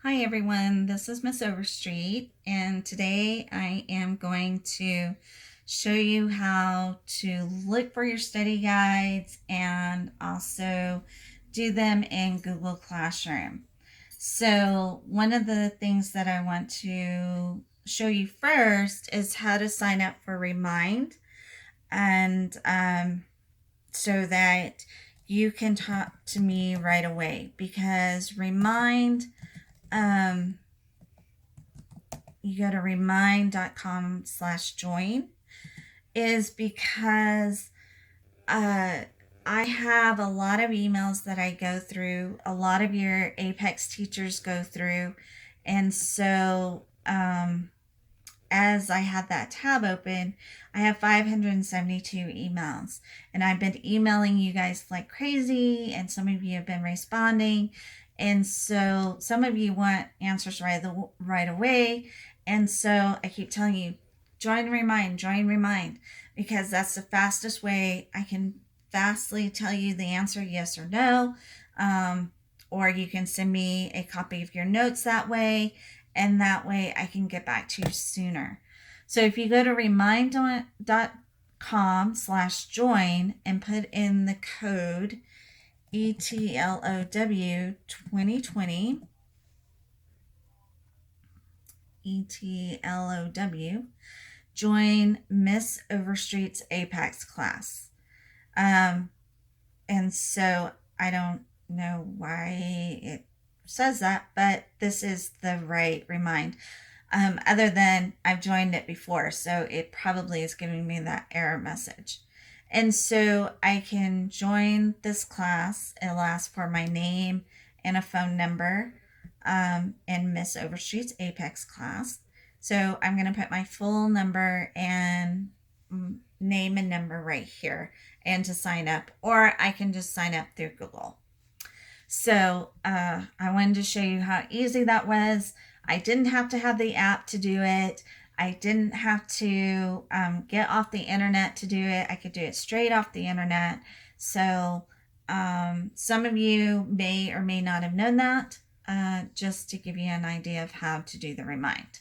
Hi everyone, this is Miss Overstreet, and today I am going to show you how to look for your study guides and also do them in Google Classroom. So one of the things that I want to show you first is how to sign up for Remind, and so that you can talk to me right away, because Remind, um, you go to remind.com/join, is because uh, I have a lot of emails that I go through, a lot of your Apex teachers go through. And so as I had that tab open, I have 572 emails. And I've been emailing you guys like crazy, and some of you have been responding. And so some of you want answers right away. And so I keep telling you, join Remind, because that's the fastest way I can fastly tell you the answer, yes or no. Or you can send me a copy of your notes that way, and that way I can get back to you sooner. So if you go to remind.com/join and put in the code ETLOW 2020, ETLOW, join Miss Overstreet's Apex class. And so I don't know why it says that, but this is the right Remind. Other than I've joined it before, so it probably is giving me that error message. And so I can join this class. It'll ask for my name and a phone number, in Miss Overstreet's Apex class. So I'm going to put my full number and name and number right here, and to sign up, or I can just sign up through Google. So I wanted to show you how easy that was. I didn't have to have the app to do it. I didn't have to get off the internet to do it. I could do it straight off the internet. So some of you may or may not have known that, just to give you an idea of how to do the Remind.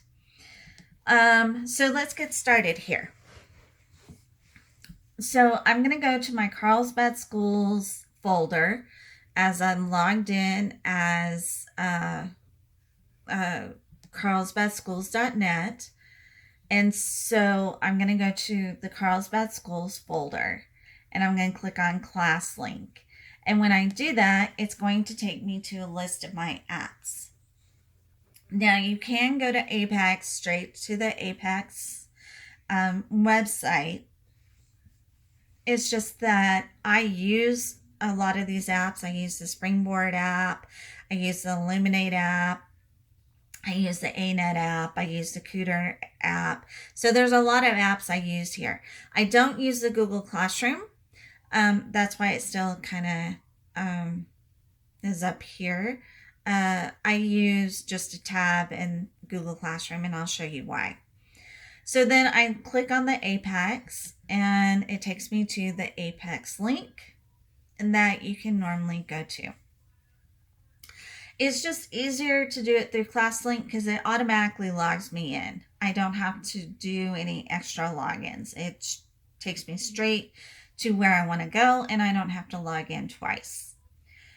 So let's get started here. So I'm going to go to my Carlsbad Schools folder, as I'm logged in as carlsbadschools.net. And so I'm going to go to the Carlsbad Schools folder, and I'm going to click on class link. And when I do that, it's going to take me to a list of my apps. Now you can go to Apex, straight to the Apex website. It's just that I use a lot of these apps. I use the Springboard app, I use the Illuminate app, I use the ANET app, I use the Cooter app. So there's a lot of apps I use here. I don't use the Google Classroom. That's why it still kind of is up here. I use just a tab in Google Classroom, and I'll show you why. So then I click on the Apex, and it takes me to the Apex link, and that you can normally go to. It's just easier to do it through ClassLink because it automatically logs me in. I don't have to do any extra logins. It takes me straight to where I want to go, and I don't have to log in twice.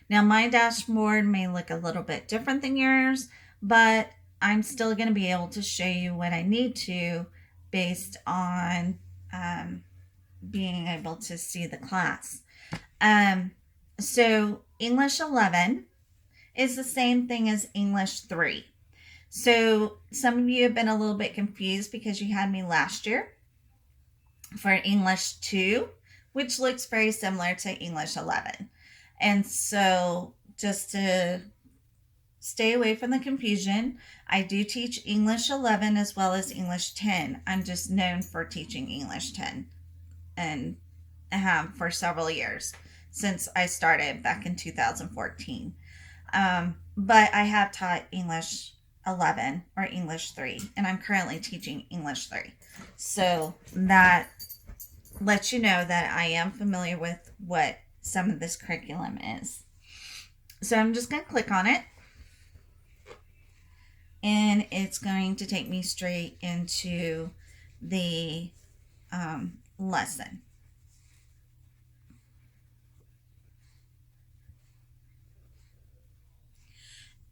Now my dashboard may look a little bit different than yours, but I'm still going to be able to show you what I need to, based on being able to see the class. So English 11 is the same thing as English 3. So some of you have been a little bit confused because you had me last year for English 2, which looks very similar to English 11. And so just to stay away from the confusion, I do teach English 11 as well as English 10. I'm just known for teaching English 10, and have for several years, since I started back in 2014. But I have taught English 11 or English 3, and I'm currently teaching English 3. So that lets you know that I am familiar with what some of this curriculum is. So I'm just going to click on it. and it's going to take me straight into the lesson.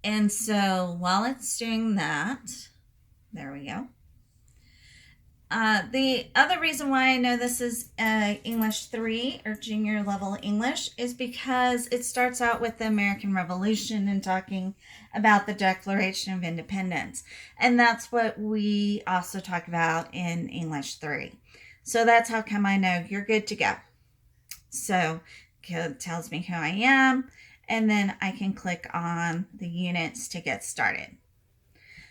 And so while it's doing that, there we go. The other reason why I know this is English 3 or junior level English is because it starts out with the American Revolution and talking about the Declaration of Independence. And that's what we also talk about in English 3. So that's how come I know you're good to go. So it tells me who I am, and then I can click on the units to get started.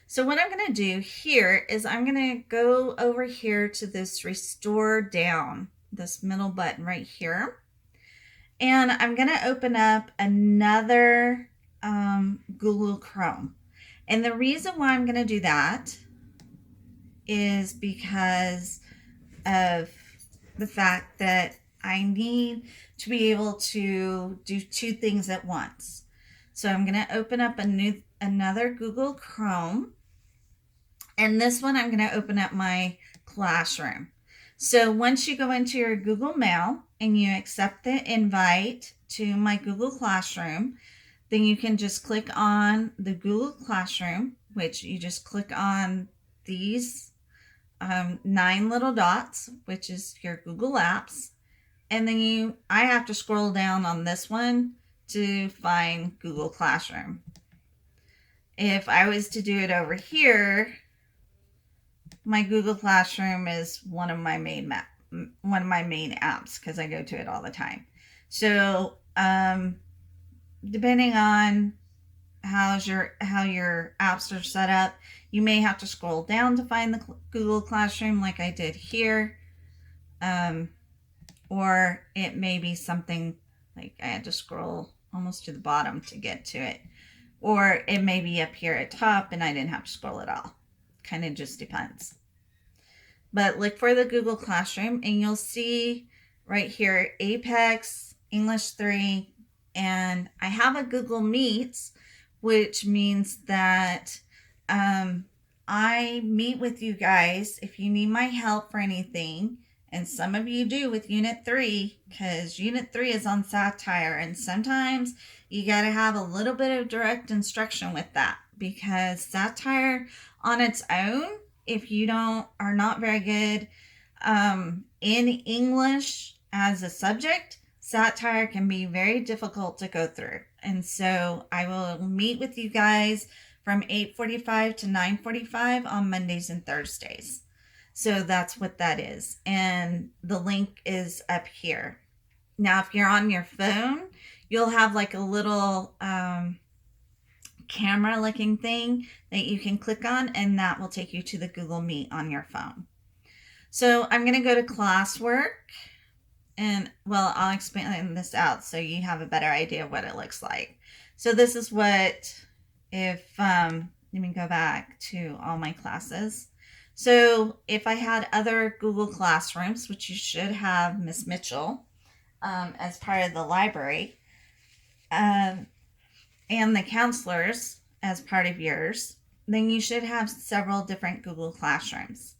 So what I'm going to do here is I'm going to go over here to this restore down, this middle button right here. And I'm going to open up another Google Chrome. And the reason why I'm going to do that is because of the fact that I need to be able to do two things at once. So I'm going to open up another Google Chrome. And this one, I'm going to open up my classroom. So once you go into your Google Mail and you accept the invite to my Google Classroom, then you can just click on the Google Classroom, which you just click on these 9 little dots, which is your Google Apps. And then I have to scroll down on this one to find Google Classroom. If I was to do it over here, my Google Classroom is one of my main apps because I go to it all the time. So depending on how your apps are set up, you may have to scroll down to find the Google Classroom like I did here. Or it may be something like I had to scroll almost to the bottom to get to it. Or it may be up here at top and I didn't have to scroll at all. Kind of just depends. But look for the Google Classroom and you'll see right here Apex, English 3, and I have a Google Meets, which means that I meet with you guys if you need my help for anything. And some of you do with Unit 3, because Unit 3 is on satire. And sometimes you got to have a little bit of direct instruction with that. Because satire on its own, if you are not very good in English as a subject, satire can be very difficult to go through. And so I will meet with you guys from 8:45 to 9:45 on Mondays and Thursdays. So that's what that is. And the link is up here. Now, if you're on your phone, you'll have like a little camera looking thing that you can click on, and that will take you to the Google Meet on your phone. So I'm going to go to classwork, and well, I'll explain this out so you have a better idea of what it looks like. So this is what, if let me go back to all my classes. So if I had other Google Classrooms, which you should have, Miss Mitchell, as part of the library, and the counselors as part of yours, then you should have several different Google Classrooms.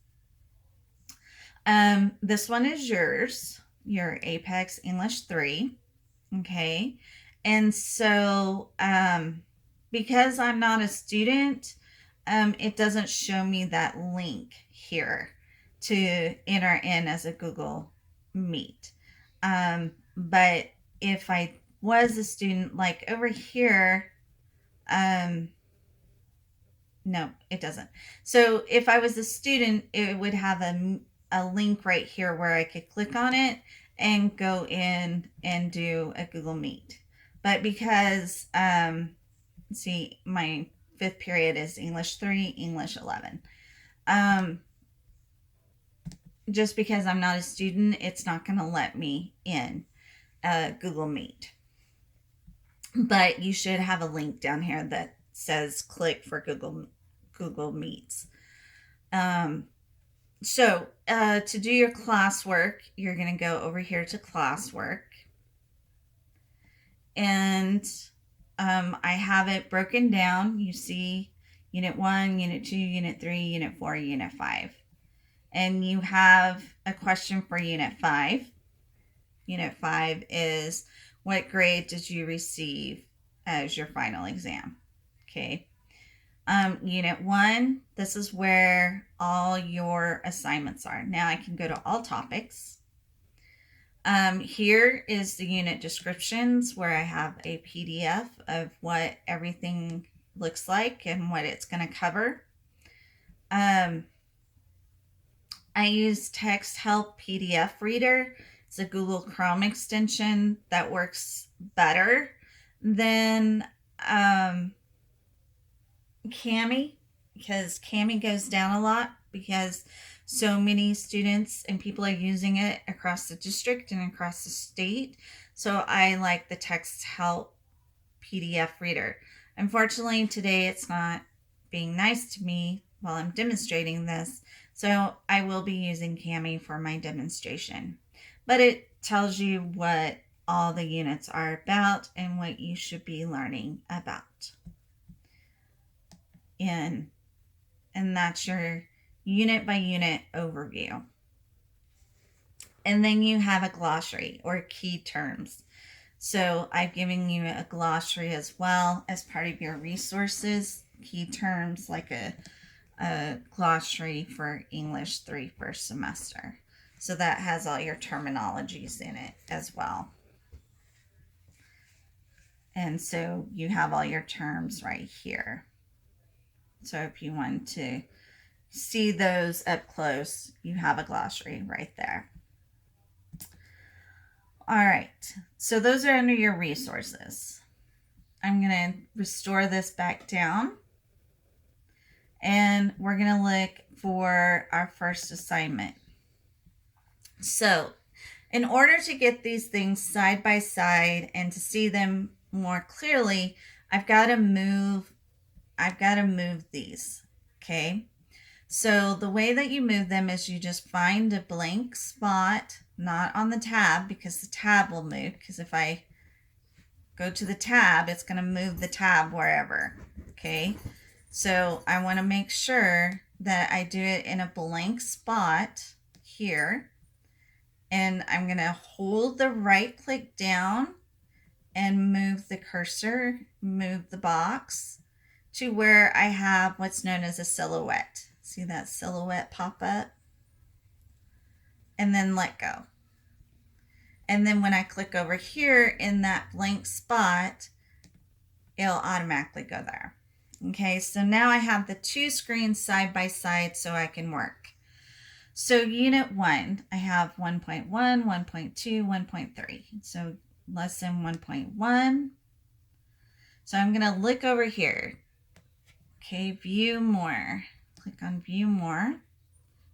This one is yours, your Apex English 3. Okay. And so because I'm not a student, it doesn't show me that link here to enter in as a Google Meet. But if I was a student, like over here, no, it doesn't. So if I was a student, it would have a link right here where I could click on it and go in and do a Google Meet. But because, see, my 5th period is English 3, English 11. Just because I'm not a student, it's not going to let me in Google Meet. But you should have a link down here that says click for Google Meets. So to do your classwork, you're going to go over here to classwork. And I have it broken down. You see Unit 1, Unit 2, Unit 3, Unit 4, Unit 5. And you have a question for Unit 5. Unit 5 is, what grade did you receive as your final exam? Okay. Unit 1, this is where all your assignments are. Now I can go to all topics. Here is the unit descriptions where I have a PDF of what everything looks like and what it's going to cover. I use Text Help PDF Reader. It's a Google Chrome extension that works better than Cami, because Cami goes down a lot because so many students and people are using it across the district and across the state. So I like the Text Help PDF Reader. Unfortunately, today it's not being nice to me while I'm demonstrating this, so I will be using Cami for my demonstration. But it tells you what all the units are about and what you should be learning about. And that's your unit by unit overview. And then you have a glossary or key terms. So I've given you a glossary as well as part of your resources, key terms like a glossary for English 3 first semester. So that has all your terminologies in it as well. And so you have all your terms right here. So if you want to see those up close, you have a glossary right there. All right, so those are under your resources. I'm going to restore this back down. And we're going to look for our first assignment. So in order to get these things side by side and to see them more clearly, I've got to move these, okay? So the way that you move them is you just find a blank spot, not on the tab, because the tab will move, because if I go to the tab, it's going to move the tab wherever, okay? So I want to make sure that I do it in a blank spot here, and I'm going to hold the right click down and move the cursor, move the box to where I have what's known as a silhouette. See that silhouette pop up? And then let go. And then when I click over here in that blank spot, it'll automatically go there. Okay, so now I have the two screens side by side so I can work. So unit 1, I have 1.1, 1.2, 1.3. So lesson 1.1. So I'm going to look over here. Okay, view more. Click on view more.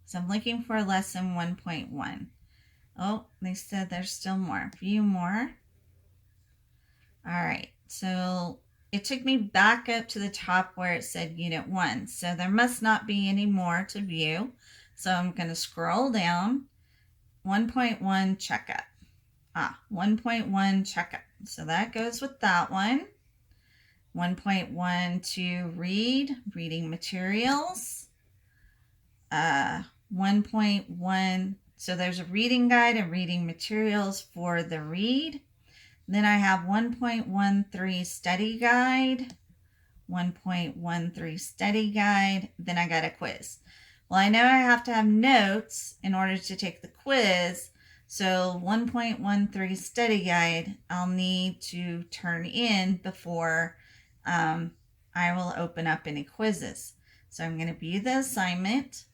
So I'm looking for lesson 1.1. Oh, they said there's still more. View more. All right, so it took me back up to the top where it said unit 1. So there must not be any more to view. So I'm going to scroll down. 1.1 checkup. 1.1 checkup. So that goes with that one. 1.1 to reading materials. 1.1, so there's a reading guide and reading materials for the read. Then I have 1.13 study guide, 1.13 study guide. Then I got a quiz. Well, I know I have to have notes in order to take the quiz. So 1.13 study guide, I'll need to turn in before I will open up any quizzes. So I'm going to view the assignment.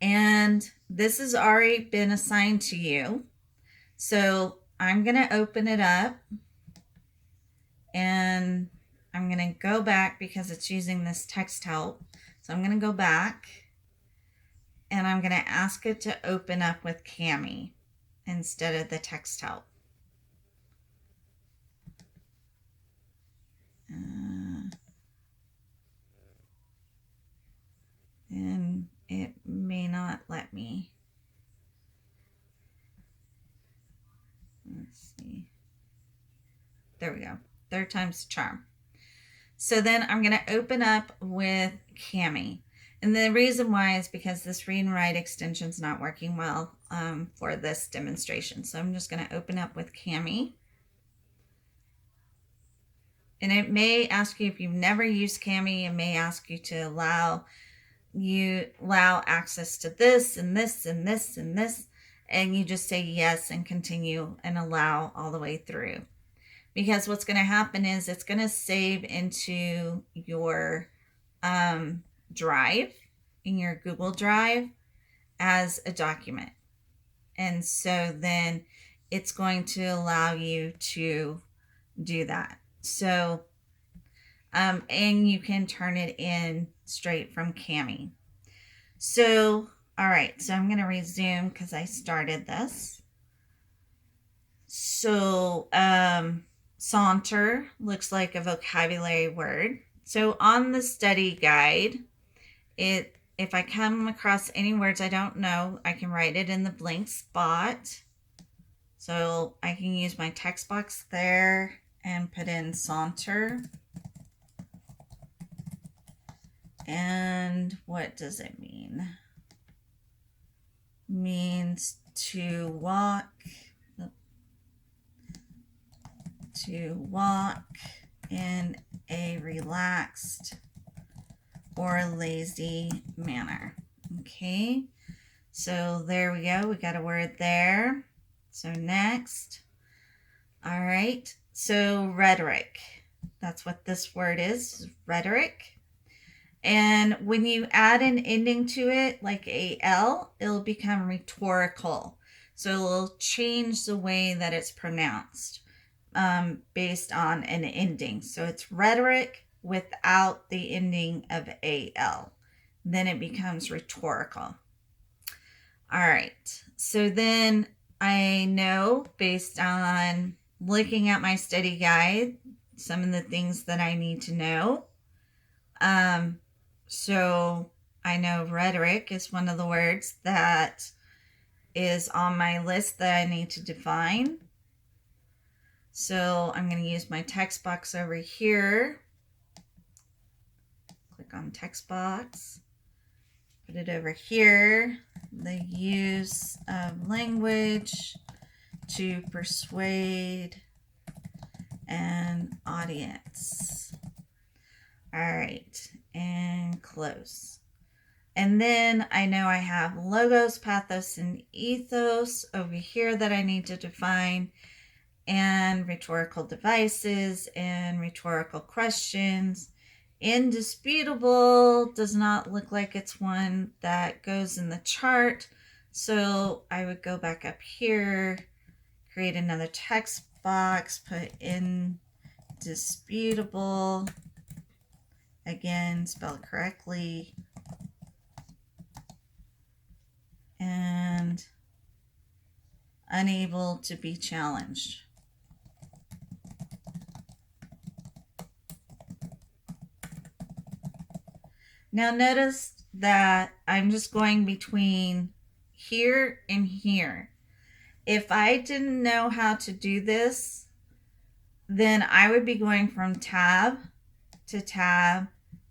And this has already been assigned to you. So I'm going to open it up. And I'm going to go back because it's using this text help. So I'm going to go back. And I'm going to ask it to open up with Cami instead of the text help. And it may not let me. Let's see. There we go. Third time's the charm. So then I'm going to open up with Cami. And the reason why is because this read and write extension is not working well for this demonstration. So I'm just going to open up with Cami. And it may ask you, if you've never used Cami, it may ask you to allow access to this and this and this and this. And you just say yes and continue and allow all the way through. Because what's going to happen is it's going to save into your drive, in your Google Drive, as a document. And so then it's going to allow you to do that. So, and you can turn it in straight from Cami. So, all right, so I'm going to resume because I started this. So, saunter looks like a vocabulary word. So on the study guide, if I come across any words I don't know, I can write it in the blank spot. So I can use my text box there and put in saunter. And what does it mean? It means to walk in a relaxed or lazy manner. Okay, so there we go. We got a word there. So next. All right, so rhetoric. That's what this word is, rhetoric. And when you add an ending to it, like AL, it'll become rhetorical. So it'll change the way that it's pronounced based on an ending. So it's rhetoric without the ending of AL. Then it becomes rhetorical. All right. So then I know, based on looking at my study guide, some of the things that I need to know. So I know rhetoric is one of the words that is on my list that I need to define. So I'm going to use my text box over here. Click on text box. Put it over here. The use of language to persuade an audience. All right, and close. And then I know I have logos, pathos, and ethos over here that I need to define, and rhetorical devices and rhetorical questions. Indisputable does not look like it's one that goes in the chart. So I would go back up here, create another text box, put indisputable. Again, spell it correctly. And unable to be challenged. Now notice that I'm just going between here and here. If I didn't know how to do this, then I would be going from tab to tab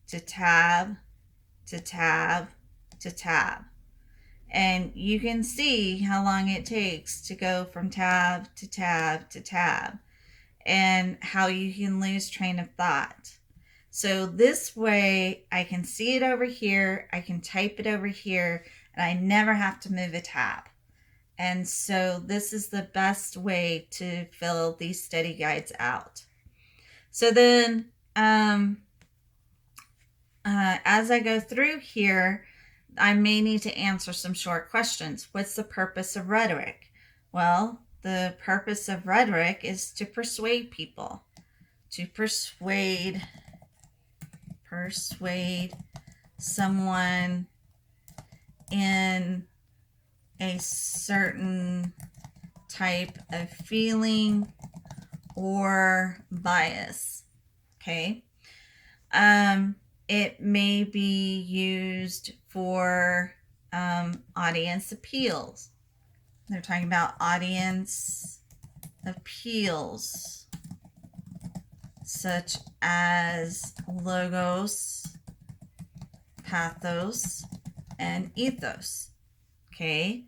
to tab to tab to tab. And you can see how long it takes to go from tab to tab to tab, and how you can lose train of thought. So this way I can see it over here, I can type it over here, and I never have to move a tab. And so this is the best way to fill these study guides out. So then as I go through here, I may need to answer some short questions. What's the purpose of rhetoric? Well, the purpose of rhetoric is to persuade people, to persuade someone in a certain type of feeling or bias. Okay. It may be used for audience appeals. They're talking about audience appeals. such as logos, pathos, and ethos. Okay.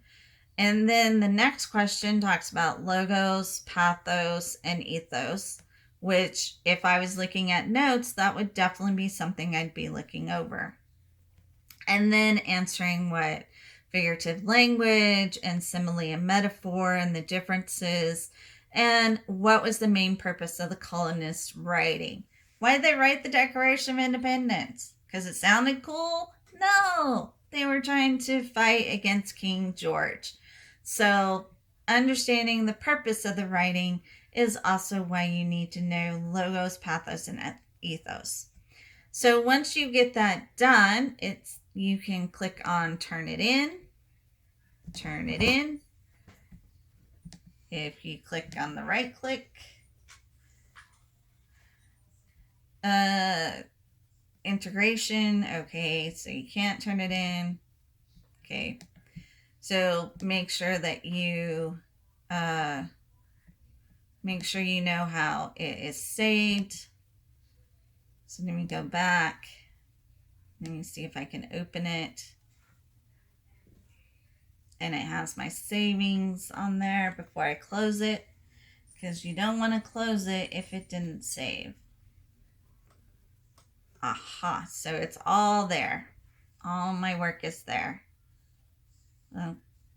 And then the next question talks about logos, pathos, and ethos, which if I was looking at notes, that would definitely be something I'd be looking over. And then answering what figurative language and simile and metaphor and the differences, and what was the main purpose of the colonists writing. Why did they write the Declaration of Independence? Because it sounded cool? No, they were trying to fight against King George. So understanding the purpose of the writing is also why you need to know logos, pathos, and ethos. So once you get that done, you can click on turn it in. If you click on the right click, integration, okay, so you can't turn it in. Okay, so make sure that you make sure you know how it is saved. So let me go back. Let me see if I can open it. And it has my savings on there before I close it, because you don't want to close it if it didn't save. Aha, so it's all there. All my work is there. Well,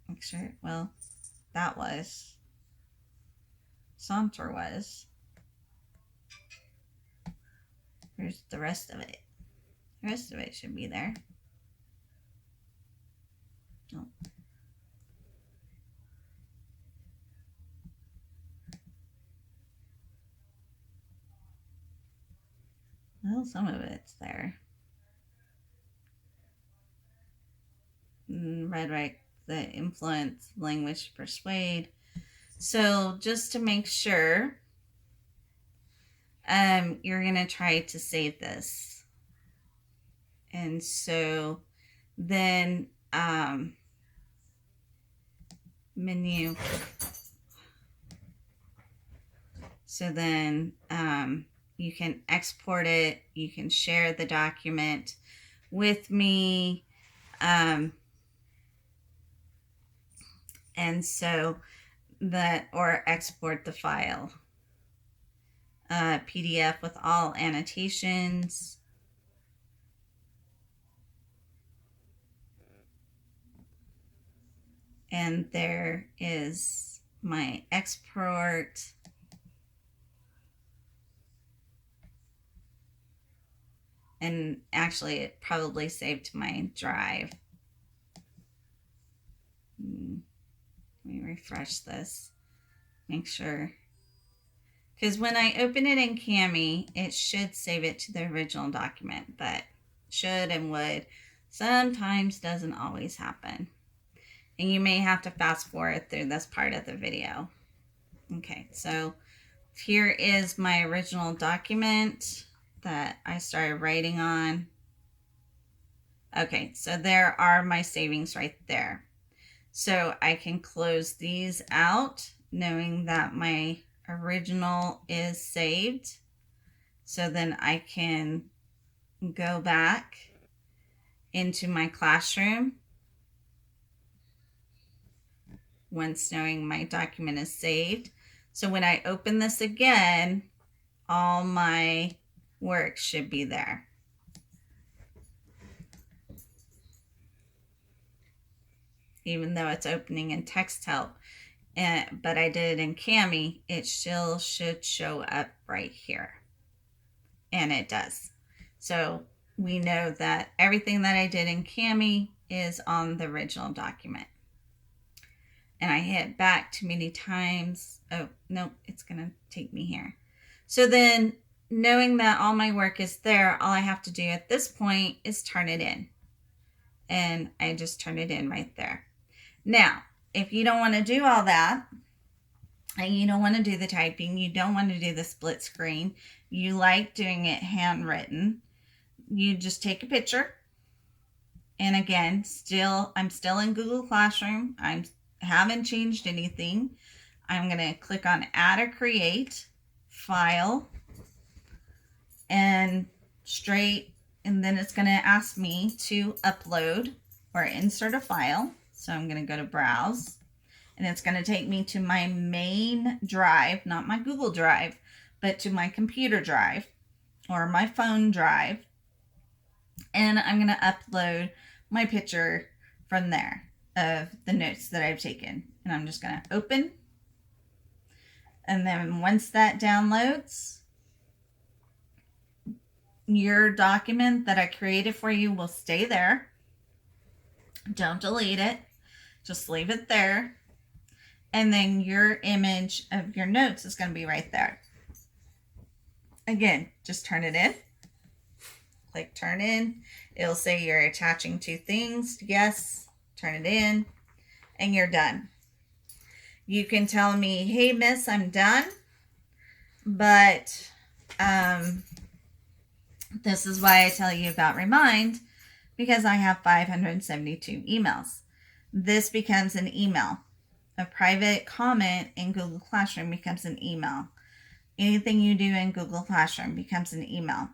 make sure, well, that was. Saunter was. Here's the rest of it. The rest of it should be there. Oh. Well, some of it's there. Rhetoric, the influence, language to persuade. So just to make sure, you're going to try to save this. And so then menu. So then you can export it. You can share the document with me. And so that, or export the file. PDF with all annotations. And there is my export. And actually it probably saved to my drive. Let me refresh this. Make sure. Because when I open it in Cami, it should save it to the original document, but should and would sometimes doesn't always happen. And you may have to fast forward through this part of the video. Okay, so here is my original document that I started writing on. Okay, so there are my savings right there. So I can close these out knowing that my original is saved. So then I can go back into my classroom once knowing my document is saved. So when I open this again, all my work should be there. Even though it's opening in text help, but I did it in Cami, it still should show up right here. And it does. So we know that everything that I did in Cami is on the original document. And I hit back too many times. Oh, no, it's going to take me here. So then knowing that all my work is there, all I have to do at this point is turn it in. And I just turn it in right there. Now, if you don't want to do all that, and you don't want to do the typing, you don't want to do the split screen, you like doing it handwritten, you just take a picture. And again, I'm still in Google Classroom. I haven't changed anything. I'm going to click on Add or Create, File, and straight, and then it's going to ask me to upload or insert a file. So I'm going to go to browse, and it's going to take me to my main drive, not my Google Drive, but to my computer drive or my phone drive. And I'm going to upload my picture from there of the notes that I've taken. And I'm just going to open. And then once that downloads, your document that I created for you will stay there. Don't delete it. Just leave it there. And then your image of your notes is going to be right there. Again, just turn it in. Click turn in. It'll say you're attaching two things. Yes. Turn it in. And you're done. You can tell me, hey, miss, I'm done. But this is why I tell you about Remind, because I have 572 emails. This becomes an email. A private comment in Google Classroom becomes an email. Anything you do in Google Classroom becomes an email.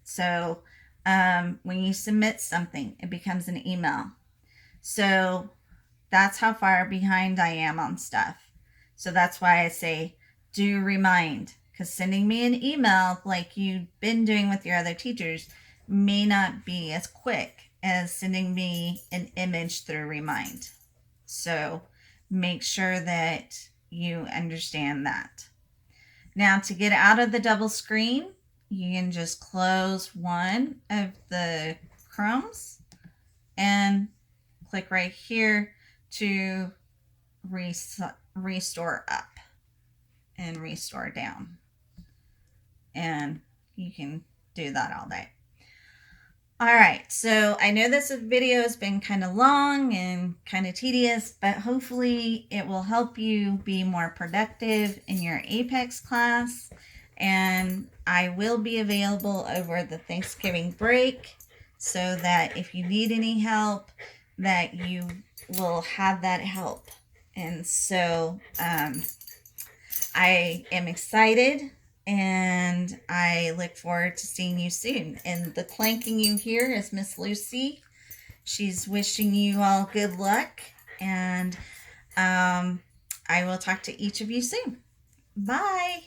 So when you submit something, it becomes an email. So that's how far behind I am on stuff. So that's why I say do Remind, because sending me an email like you've been doing with your other teachers may not be as quick as sending me an image through Remind. So make sure that you understand that. Now, to get out of the double screen, you can just close one of the Chromes and click right here to restore up and restore down. And you can do that all day. All right, so I know this video has been kind of long and kind of tedious, but hopefully it will help you be more productive in your Apex class. And I will be available over the Thanksgiving break so that if you need any help, that you will have that help. And so I am excited. And I look forward to seeing you soon. And the clanking you hear is Miss Lucy. She's wishing you all good luck. And I will talk to each of you soon. Bye.